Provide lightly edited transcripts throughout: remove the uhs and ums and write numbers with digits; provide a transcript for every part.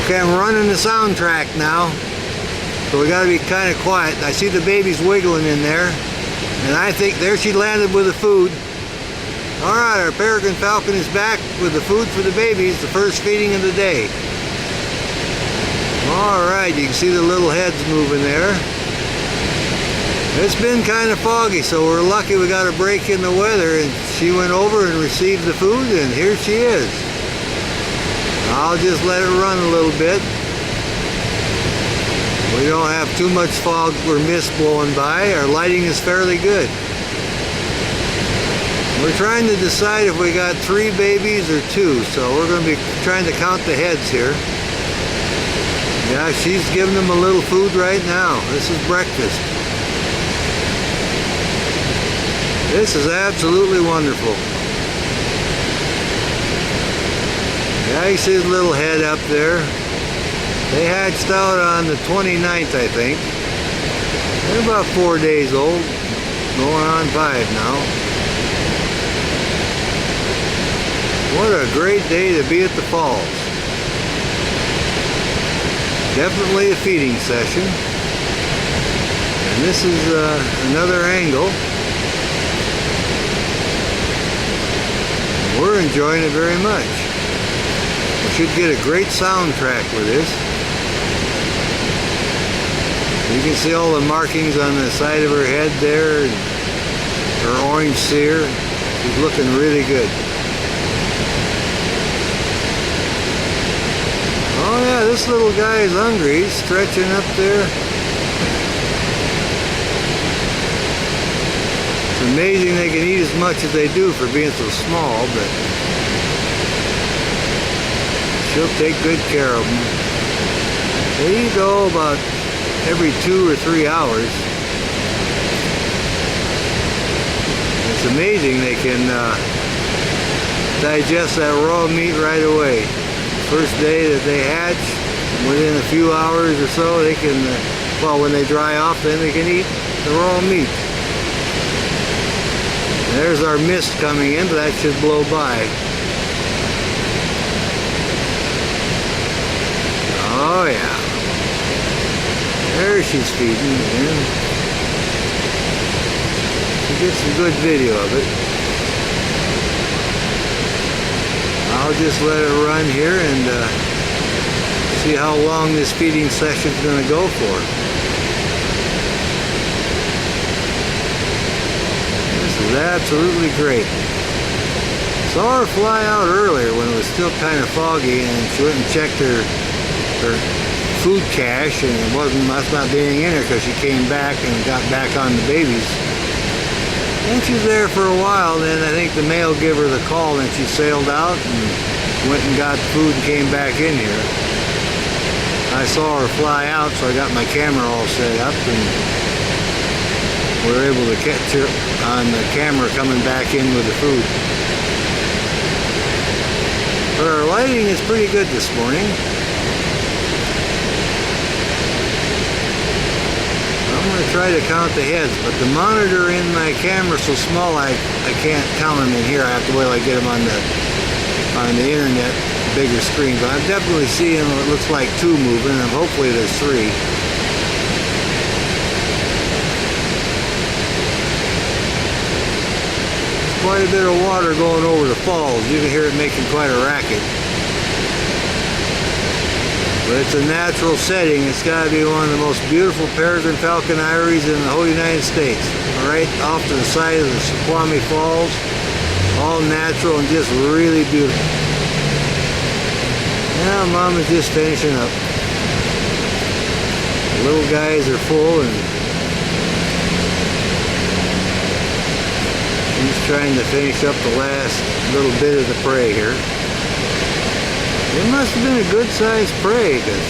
Okay, I'm running the soundtrack now, so we got to be kind of quiet. I see the babies wiggling in there, and I think there she landed with the food. All right, our peregrine falcon is back with the food for the babies, the first feeding of the day. All right, you can see the little heads moving there. It's been kind of foggy, so we're lucky we got a break in the weather, and she went over and received the food, and here she is. I'll just let it run a little bit. We don't have too much fog or mist blowing by. Our lighting is fairly good. We're trying to decide if we got 3 babies or 2, so we're going to be trying to count the heads here. Yeah, she's giving them a little food right now. This is breakfast. This is absolutely wonderful. Yeah, you see his little head up there. They hatched out on the 29th, I think. They're about 4 days old, going on 5 now. What a great day to be at the falls. Definitely a feeding session. And this is another angle. We're enjoying it very much. We should get a great soundtrack with this. You can see all the markings on the side of her head there, and her orange cere. She's looking really good. Oh yeah, this little guy is hungry. He's stretching up there. It's amazing they can eat as much as they do for being so small, but she'll take good care of them. They eat about every 2 or 3 hours. It's amazing they can digest that raw meat right away. First day that they hatch, within a few hours or so, they can, well, when they dry off, then they can eat the raw meat. There's our mist coming in, but that should blow by. Oh yeah. There she's feeding again. You get some good video of it. I'll just let it run here and see how long this feeding session is going to go for. This is absolutely great. Saw her fly out earlier when it was still kind of foggy, and she went and checked her food cache, and it must not being in her because she came back and got back on the babies. And she was there for a while, then I think the male gave her the call, and she sailed out and went and got food and came back in here. I saw her fly out, so I got my camera all set up, and we were able to catch her on the camera coming back in with the food. But our lighting is pretty good this morning. I'm going to try to count the heads, but the monitor in my camera is so small I can't count them in here. I have to wait till I get them on the internet, bigger screen. But I'm definitely seeing what looks like 2 moving, and hopefully there's 3. Quite a bit of water going over the falls. You can hear it making quite a racket. But it's a natural setting. It's got to be one of the most beautiful peregrine falcon eyries in the whole United States. Right off to the side of the Snoqualmie Falls. All natural and just really beautiful. Now Mom is just finishing up. The little guys are full, and she's trying to finish up the last little bit of the prey here. It must have been a good sized prey because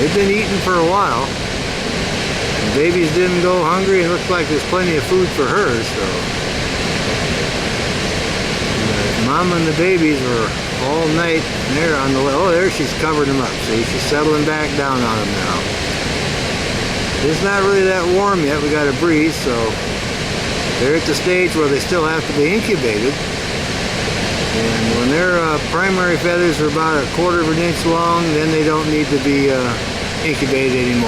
they've been eating for a while. The babies didn't go hungry, and it looks like there's plenty of food for her, so. Mom and the babies were all night there on the way. Oh, there she's covered them up. See, she's settling back down on them now. It's not really that warm yet. We got a breeze, so they're at the stage where they still have to be incubated. And when their primary feathers are about 1/4 of an inch long, then they don't need to be incubated anymore.